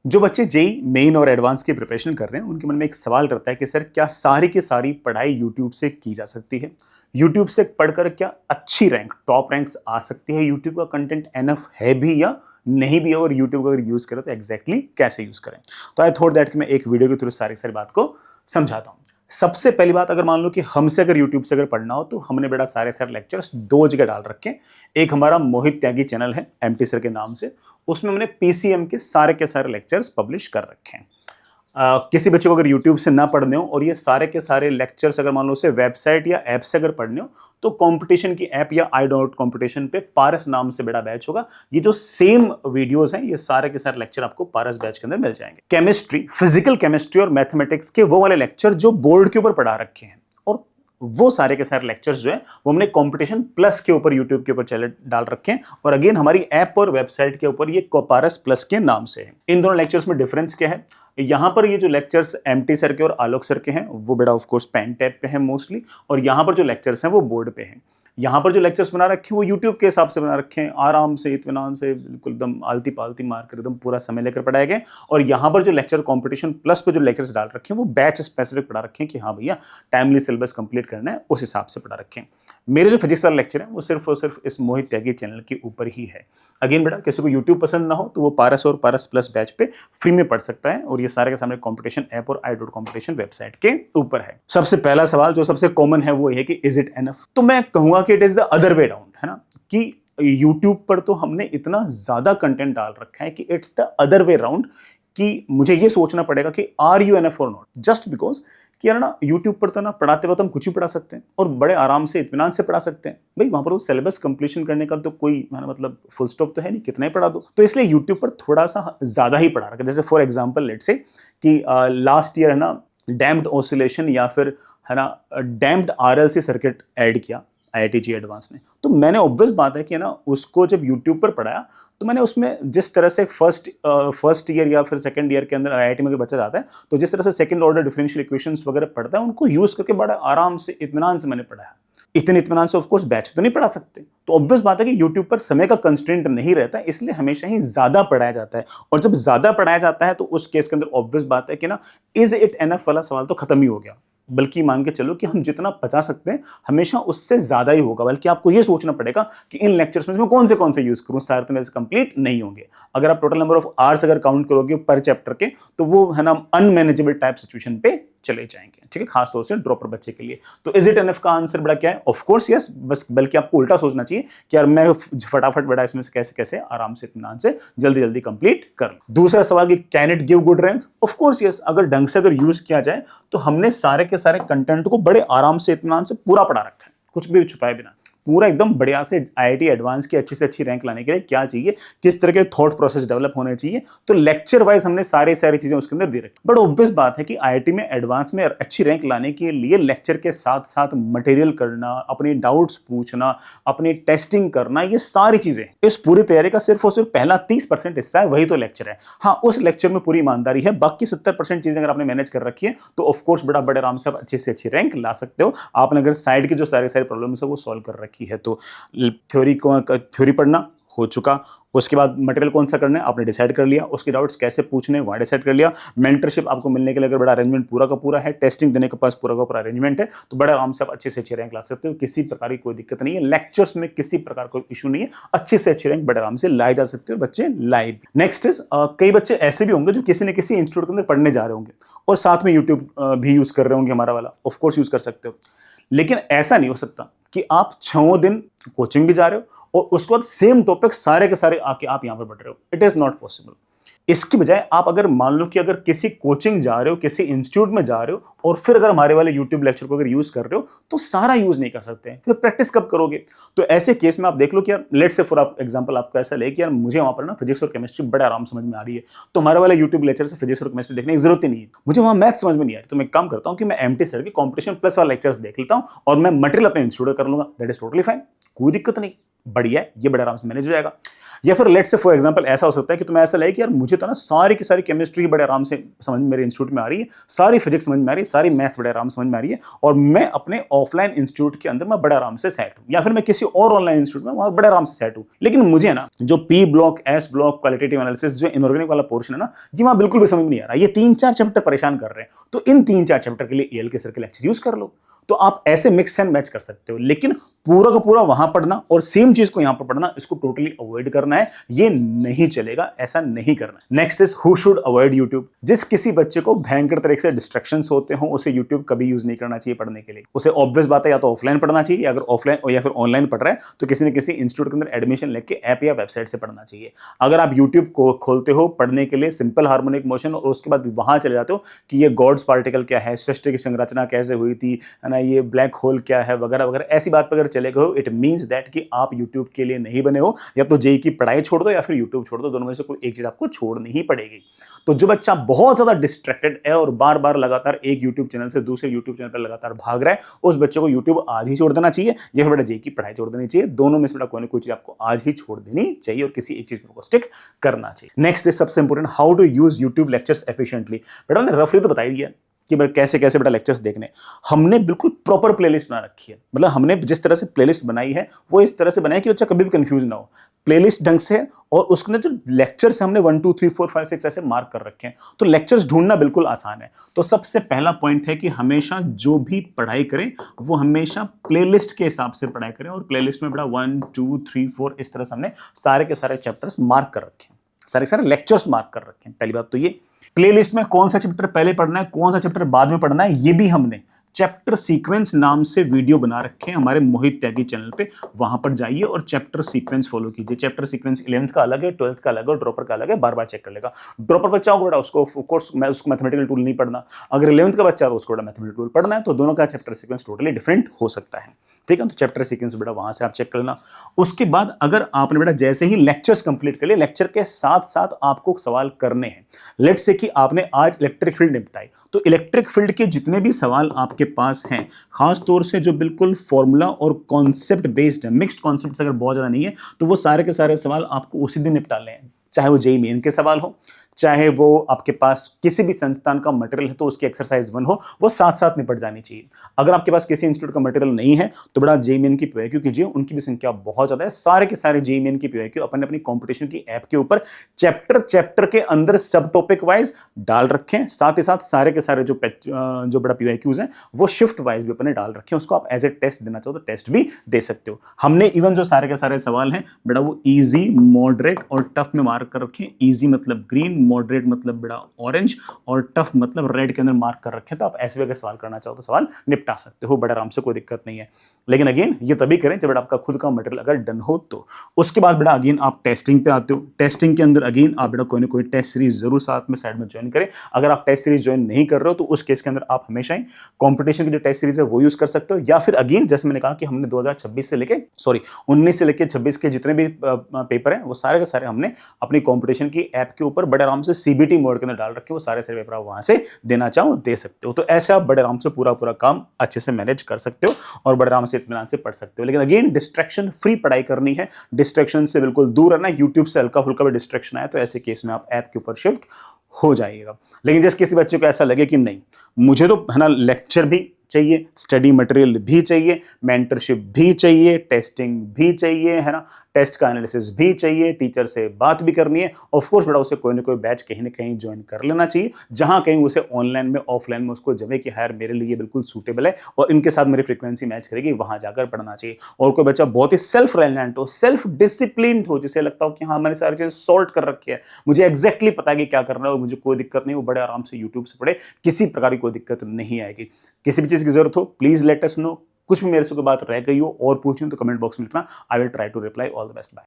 जो बच्चे JEE main और एडवांस की प्रिपरेशन कर रहे हैं उनके मन में एक सवाल रहता है कि सर क्या सारी की सारी पढ़ाई यूट्यूब से की जा सकती है। यूट्यूब से पढ़कर क्या अच्छी रैंक टॉप रैंक्स आ सकती है। यूट्यूब का कंटेंट एनफ है भी या नहीं भी है, और यूट्यूब को अगर यूज करें तो एग्जैक्टली कैसे यूज करें। तो आई थॉट दैट कि मैं एक वीडियो के थ्रू सारी सारी बात को समझाता हूँ। सबसे पहली बात, अगर मान लो कि हमसे अगर यूट्यूब से अगर पढ़ना हो तो हमने बेटा सारे सारे लेक्चर्स दो जगह डाल रखे हैं। एक हमारा मोहित त्यागी चैनल है एमटी सर के नाम से, उसमें हमने पीसीएम के सारे लेक्चर्स पब्लिश कर रखे हैं। किसी बच्चे को अगर यूट्यूब से ना पढ़ने हो और ये सारे के सारे लेक्चर्स अगर मान लो उसे वेबसाइट या ऐप से अगर पढ़ने हो तो कंपटीशन की ऐप या आई डॉट कंपटीशन पे पारस नाम से बड़ा बैच होगा। ये जो सेम वीडियोस हैं ये सारे के सारे लेक्चर आपको पारस बैच के अंदर मिल जाएंगे। केमिस्ट्री, फिजिकल केमिस्ट्री और मैथमेटिक्स के वो वाले लेक्चर जो बोर्ड के ऊपर पढ़ा रखे हैं, और वो सारे के सारे लेक्चर्स जो है वो हमने कंपटीशन प्लस के ऊपर यूट्यूब के ऊपर चैनल डाल रखे हैं। और अगेन हमारी ऐप और वेबसाइट के ऊपर ये पारस प्लस के नाम से है। इन दोनों लेक्चर्स में डिफरेंस क्या है? यहां पर ये जो लेक्चर्स एमटी सर के और आलोक सर के हैं वो बेटा ऑफ कोर्स पेन टैब पे है मोस्टली, और यहां पर जो लेक्चर्स हैं वो बोर्ड पे हैं। यहां पर जो लेक्चर्स बना रखे हैं वो यूट्यूब के हिसाब से बना रखे हैं, आराम से इत्मीनान से बिल्कुल एकदम आलती पालती मारकर एकदम पूरा समय लेकर पढ़ाए गए। और यहां पर जो लेक्चर कंपटीशन प्लस पे जो लेक्चर्स डाल रखे हैं वो बैच स्पेसिफिक पढ़ा रखे हैं कि हाँ भैया टाइमली सिलेबस कंप्लीट करना है, उस हिसाब से पढ़ा रखे हैं। मेरे जो फिजिक्स वाला लेक्चर है वो सिर्फ और सिर्फ इस मोहित त्यागी चैनल के ऊपर ही है। अगेन बेटा किसी को यूट्यूब पसंद ना हो तो वो पारस और पारस प्लस बैच पे फ्री में पढ़ सकता है, और ये सारे के सामने कंपटीशन ऐप और आई डॉट कंपटीशन वेबसाइट के ऊपर है। सबसे पहला सवाल जो सबसे कॉमन है वो है कि इज इट एनफ? तो मैं कहूंगा कि it is the other way round, है ना, कि यूट्यूब पर तो हमने इतना ज्यादा कंटेंट डाल रखा है कि it's the other way round, कि मुझे ये सोचना पड़ेगा कि आर यू एनफ और नॉट, जस्ट बिकॉज कि यार ना यूट्यूब पर तो ना पढ़ाते वक्त हम कुछ भी पढ़ा सकते हैं और बड़े आराम से इत्मीनान से पढ़ा सकते हैं। भाई वहां पर तो सिलेबस कंप्लीशन करने का तो कोई मतलब फुल स्टॉप तो है नहीं, कितना ही पढ़ा दो। तो इसलिए यूट्यूब पर थोड़ा सा ज्यादा ही पढ़ा रखा। जैसे फॉर एग्जांपल लेट्स से कि लास्ट ईयर है ना डैम्प्ड ऑसिलेशन या फिर है ना डैम्प्ड आरएलसी सर्किट ऐड किया आईआईटी एडवांस ने, तो मैंने ऑब्वियस बात है कि ना उसको जब यूट्यूब पर पढ़ाया तो मैंने उसमें जिस तरह से फर्स्ट ईयर या फिर सेकंड ईयर के अंदर आईआईटी में बच्चा जाता है तो जिस तरह से सेकंड ऑर्डर डिफरेंशियल इक्वेशंस वगैरह पढ़ता है उनको यूज करके बड़ा आराम से इत्मीनान से मैंने पढ़ाया। इतने इत्मीनान से ऑफ कोर्स बैच तो नहीं पढ़ा सकते, तो ऑब्वियस बात है कि यूट्यूब पर समय का कंस्ट्रेंट नहीं रहता, इसलिए हमेशा ही ज्यादा पढ़ाया जाता है। और जब ज्यादा पढ़ाया जाता है तो उस केस के अंदर ऑब्वियस बात है कि ना इज इट एनफ वाला सवाल तो खत्म ही हो गया, बल्कि मान के चलो कि हम जितना बचा सकते हैं हमेशा उससे ज्यादा ही होगा। बल्कि आपको ये सोचना पड़ेगा कि इन लेक्चर्स में मैं कौन से यूज करूं, सारे तो मेरे से कंप्लीट नहीं होंगे। अगर आप टोटल नंबर ऑफ आवर्स अगर काउंट करोगे पर चैप्टर के तो वो है ना अनमैनेजेबल टाइप सिचुएशन पे चले जाएंगे, ठीक है, खासतौर से ड्रॉपर बच्चे के लिए। तो इज इट एनफ का आंसर बड़ा क्या है? ऑफ कोर्स यस, बस बल्कि आपको उल्टा सोचना चाहिए कि यार मैं फटाफट बड़ा इसमें से कैसे कैसे आराम से इत्मीनान से जल्दी जल्दी कंप्लीट कर लूं। दूसरा सवाल कि can it give good rank? Of course yes, अगर ढंग से अगर यूज किया जाए तो हमने सारे के सारे कंटेंट को बड़े आराम से इत्मीनान से पूरा पढ़ा रखा है, कुछ भी छुपाए बिना पूरा एकदम बढ़िया से। आईआईटी एडवांस की अच्छी से अच्छी रैंक लाने के लिए क्या चाहिए, किस तरह के थॉट प्रोसेस डेवलप होने चाहिए, तो लेक्चर वाइज हमने सारी चीजें उसके अंदर दे रखी। बट ऑब्वियस बात है कि आईआईटी में एडवांस में अच्छी रैंक लाने के लिए लेक्चर के साथ साथ मटेरियल करना, अपनी डाउट्स पूछना, अपनी टेस्टिंग करना, ये सारी चीजें इस पूरी तैयारी का सिर्फ और सिर्फ पहला 30% हिस्सा है, वही तो लेक्चर है। हाँ, उस लेक्चर में पूरी ईमानदारी है, बाकी 70% चीजें अगर आपने मैनेज कर रखी है तो ऑफकोर्स बड़े आराम से अच्छी से अच्छी रैंक ला सकते हो। आपने अगर साइड की जो सारी प्रॉब्लम्स है वो सॉल्व कर रखी है तो थ्योरी पढ़ना हो चुका, उसके बाद मटेरियल कौन सा करना है आपने डिसाइड कर लिया, उसके डाउट्स कैसे पूछने वहां डिसाइड कर लिया, मेंटरशिप आपको मिलने के लिए अगर बड़ा अरेंजमेंट पूरा का पूरा है, टेस्टिंग देने के पास पूरा का पूरा अरेंजमेंट है, तो बड़े आराम से आप अच्छे से अच्छी रैंक ला सकते हो। किसी प्रकार की कोई दिक्कत नहीं है, लेक्चर्स में किसी प्रकार कोई इशू नहीं है, अच्छे से अच्छी रैंक बड़े आराम से लाई जा सकती है और बच्चे लाए भी। नेक्स्ट इज कई बच्चे ऐसे भी होंगे जो किसी न किसी इंस्टीट्यूट के अंदर पढ़ने जा रहे होंगे और साथ में यूट्यूब भी यूज कर रहे होंगे हमारा वाला, ऑफकोर्स यूज कर सकते हो। लेकिन ऐसा नहीं हो सकता कि आप 6 दिन कोचिंग भी जा रहे हो और उसके बाद सेम टॉपिक सारे के सारे आके आप यहां पर पढ़ रहे हो। It is not possible. इसकी बजाय आप अगर मान लो कि अगर किसी कोचिंग जा रहे हो, किसी इंस्टीट्यूट में जा रहे हो और फिर अगर हमारे वाले यूट्यूब लेक्चर को अगर यूज कर रहे हो तो सारा यूज नहीं कर सकते हैं, फिर प्रैक्टिस कब करोगे? तो ऐसे केस में आप देख लो कि यार लेट्स से फॉर एग्जांपल आपको ऐसा ले कि यार मुझे वहां पर ना फिजिक्स और केमिस्ट्री बड़े आराम समझ में आ रही है, तो हमारे वाले यूट्यूब लेक्चर से फिजिक्स और केमिस्ट्री देखने की जरूरत ही नहीं है। मुझे वहां मैथ समझ में नहीं आ रही, तो मैं एक काम करता हूं कि मैं एमटी सर की कॉम्पिटिशन प्लस वाला लेक्चर्स देख लेता हूं और मैं मटेरियल अपने इंस्टीट्यूट कर लूंगा। दैट इज टोटली फाइन, कोई दिक्कत नहीं। बढ़िया है, ये बड़े आराम से मैनेज हो जाएगा। या फिर लेट्स से फॉर एग्जांपल ऐसा हो सकता है कि तुम्हें ऐसा लगे कि यार मुझे तो ना सारी की सारी केमिस्ट्री बड़े आराम से समझ मेरे इंस्टीट्यूट में आ रही है, सारी फिजिक्स समझ में आ रही है, सारी मैथ्स बड़े आराम से समझ में आ रही है, और मैं अपने ऑफलाइन इंस्टीट्यूट के अंदर मैं बड़े आराम से सेट हूं, या फिर मैं किसी और ऑनलाइन इंस्टीट्यूट में वहां बड़े आराम से सेट हूं, लेकिन मुझे ना जो P block, S block, qualitative analysis, जो इनऑर्गेनिक वाला पोर्शन है ना, ये वहां बिल्कुल भी समझ में नहीं आ रहा, ये 3-4 चैप्टर परेशान कर रहे हैं। तो इन 3-4 चैप्टर के लिए ईएल के सर के लेक्चर यूज कर लो। तो आप ऐसे मिक्स एंड मैच कर सकते हो, लेकिन पूरा का पूरा वहां पढ़ना और सेम चीज को यहां पर पढ़ना, इसको टोटली अवॉइड करना है, ये नहीं चलेगा, ऐसा नहीं करना। Next is who should avoid YouTube. जिस किसी बच्चे को भयंकर तरीके से डिस्ट्रैक्शंस होते हो, उसे यूट्यूब कभी यूज नहीं करना चाहिए पढ़ने के लिए। उसे ऑब्वियस बात है, या तो ऑफलाइन पढ़ना चाहिए, या अगर ऑफलाइन या फिर ऑनलाइन पढ़ रहा है तो किसी न किसी इंस्टीट्यूट के अंदर एडमिशन लेके ऐप या वेबसाइट से पढ़ना चाहिए। अगर आप यूट्यूब को खोलते हो पढ़ने के लिए सिंपल हार्मोनिक मोशन, और उसके बाद वहां चले जाते हो कि ये गॉड्स पार्टिकल क्या है, सृष्टि की संरचना कैसे हुई थी, है ना, ये ब्लैक होल क्या है, वगैरह वगैरह, ऐसी बात पर अगर चले गए हो, इट मींस दैट कि आप यूट्यूब के लिए नहीं बने हो। या तो जेई की पढ़ाई छोड़ दो या फिर यूट्यूब छोड़ दो, दोनों में से कोई एक चीज आपको छोड़नी ही पड़ेगी। तो जो बच्चा बहुत ज्यादा डिस्ट्रैक्टेड है और बार बार लगातार एक यूट्यूब चैनल से दूसरे यूट्यूब चैनल पर लगातार भाग रहा है, उस बच्चे को यूट्यूब आज ही छोड़ देना चाहिए, या फिर बेटा जेई की पढ़ाई छोड़ देनी चाहिए। दोनों में से बेटा कोई ना कोई चीज आपको आज ही छोड़ देनी चाहिए और किसी एक चीज पर स्टिक करना चाहिए। नेक्स्ट इज सबसे important, how to use YouTube lectures efficiently. बेटा मैंने रफली तो बता ही दिया कि कैसे कैसे बेटा लेक्चर्स देखने। हमने बिल्कुल प्रॉपर प्लेलिस्ट बना रखी है, मतलब हमने जिस तरह से प्लेलिस्ट बनाई है वो इस तरह से बनाई कि बच्चा कभी भी कंफ्यूज ना हो। प्लेलिस्ट ढंग से है, और उसके अंदर जो लेक्चर्स हमने 1 2 3 4 5 6 ऐसे मार्क कर रखे हैं, तो लेक्चर्स ढूंढना बिल्कुल आसान है। तो सबसे पहला पॉइंट है कि हमेशा जो भी पढ़ाई करें वो हमेशा प्लेलिस्ट के हिसाब से पढ़ाई करें, और प्लेलिस्ट में बेटा 1 2 3 4 इस तरह से हमने सारे के सारे चैप्टर्स मार्क कर रखे हैं, सारे के सारे लेक्चर्स मार्क कर रखे हैं। पहली बात तो ये। प्लेलिस्ट में कौन सा चैप्टर पहले पढ़ना है, कौन सा चैप्टर बाद में पढ़ना है, ये भी हमने चैप्टर सीक्वेंस नाम से वीडियो बना रखे हैं हमारे मोहित त्यागी चैनल पे, वहां पर जाइए और चैप्टर सीक्वेंस फॉलो कीजिए। चैप्टर सीक्वेंस 11th का अलग है, 12th का अलग है, और ड्रॉपर का अलग है, बार बार चेक कर लेगा। ड्रॉपर बच्चा होगा बेटा उसको ऑफ कोर्स मैं उसको मैथमेटिकल टूल नहीं पढ़ना, अगर 11th का बच्चा है तो उसको बेटा मैथमेटिकल टूल पढ़ना है, तो दोनों का चैप्टर सीक्वेंस टोटली डिफरेंट हो सकता है। ठीक है, तो चैप्टर सीक्वेंस बेटा वहां से आप चेक कर लेना। उसके बाद अगर आपने बेटा जैसे ही लेक्चर्स कंप्लीट कर लिए, लेक्चर के साथ साथ आपको सवाल करने हैं। लेट्स से कि आपने आज इलेक्ट्रिक फील्ड निपटाई, तो इलेक्ट्रिक फील्ड के जितने भी सवाल आपके पास हैं, खास तौर से जो बिल्कुल फॉर्मूला और कॉन्सेप्ट बेस्ड है, मिक्स्ड कॉन्सेप्ट्स अगर बहुत ज्यादा नहीं है, तो वो सारे के सारे सवाल आपको उसी दिन निपटा लें। चाहे वो जेईई मेन के सवाल हो, चाहे वो आपके पास किसी भी संस्थान का मटेरियल है तो उसकी एक्सरसाइज 1 हो, वो साथ साथ निपट जानी चाहिए। अगर आपके पास किसी इंस्टीट्यूट का मटेरियल नहीं है तो बड़ा जेईई मेन की पीवाईक्यू कीजिए, उनकी भी संख्या बहुत ज्यादा है। सारे के सारे जेईई मेन की पीवाईक्यू अपने अपनी कंपटीशन की ऐप के ऊपर चैप्टर के अंदर सब टॉपिक वाइज डाल रखें, साथ ही साथ सारे के सारे जो बड़ा पीवाईक्यूज हैं वो शिफ्ट वाइज भी अपने डाल रखें। उसको आप एज ए टेस्ट देना चाहो तो टेस्ट भी दे सकते हो। हमने इवन जो सारे के सारे सवाल हैं बेटा वो इजी, मॉडरेट और टफ में मार्क कर रखे हैं। इजी मतलब ग्रीन, मॉडरेट मतलब बेटा ऑरेंज, और टफ मतलब रेड के अंदर मार्क कर रखे हैं। तो आप ऐसे भी अगर सवाल करना चाहो तो सवाल निपटा सकते हो बड़े आराम से, कोई दिक्कत नहीं है। लेकिन अगेन ये तभी करें जब आपका खुद का मटेरियल अगर डन हो तो। उसके बाद बेटा अगेन आप टेस्टिंग पे आते हो। टेस्टिंग के अंदर अगेन आप बेटा कोई ना कोई टेस्ट सीरीज जरूर साथ में साइड में ज्वाइन करें। अगर आप टेस्ट सीरीज ज्वाइन नहीं कर रहे हो तो उस केस के अंदर आप हमेशा ही कॉम्पिटिशन की जो टेस्ट सीरीज है वो यूज कर सकते हो, या फिर अगेन जैसे मैंने कहा कि हमने 2026 से लेके 19 से लेके 26 के जितने भी पेपर हैं वो सारे के सारे हमने अपनी कॉम्पिटिशन की ऐप के ऊपर बड़े आराम से सीबीटी मोड के अंदर डाल रखे, वो सारे पेपर आप वहां से देना चाहो दे सकते हो। तो ऐसे आप बड़े आराम से पूरा काम अच्छे से मैनेज कर सकते हो और बड़े आराम से इत्मीनान से पढ़ सकते हो। लेकिन अगेन डिस्ट्रैक्शन फ्री पढ़ाई करनी है, डिस्ट्रैक्शन से बिल्कुल दूर रहना। यूट्यूब से हल्का फुल्का भी डिस्ट्रैक्शन आए तो ऐसे केस में आप ऐप के ऊपर शिफ्ट हो जाइएगा। लेकिन जिस किसी बच्चे को ऐसा लगे कि नहीं मुझे तो है ना लेक्चर भी चाहिए, स्टडी मटेरियल भी चाहिए, मेंटरशिप भी चाहिए, टेस्टिंग भी चाहिए, है ना, टेस्ट का एनालिसिस भी चाहिए, टीचर से बात भी करनी है, ऑफ कोर्स बेटा उसे कोई ना कोई बैच कहीं ना कहीं ज्वाइन कर लेना चाहिए, जहां कहीं उसे ऑनलाइन में ऑफलाइन में उसको जमे कि हायर मेरे लिए बिल्कुल सूटेबल है और इनके साथ मेरी फ्रीक्वेंसी मैच करेगी, वहां जाकर पढ़ना चाहिए। और कोई बच्चा बहुत ही सेल्फ रेलिवेंट हो, सेल्फ डिसिप्लिन हो, जिसे लगता हो कि हाँ मैंने सारी चीजें सॉर्ट कर रखी है, मुझे एग्जैक्टली पता है कि क्या करना है और मुझे कोई दिक्कत नहीं, वो बड़े आराम से यूट्यूब से पढ़े, किसी प्रकार की कोई दिक्कत नहीं आएगी। किसी भी चीज की जरूरत हो प्लीज लेट अस नो। कुछ भी मेरे से कोई बात रह गई हो और पूछनी हो तो कमेंट बॉक्स में लिखना, I will try to reply. All the best, bye.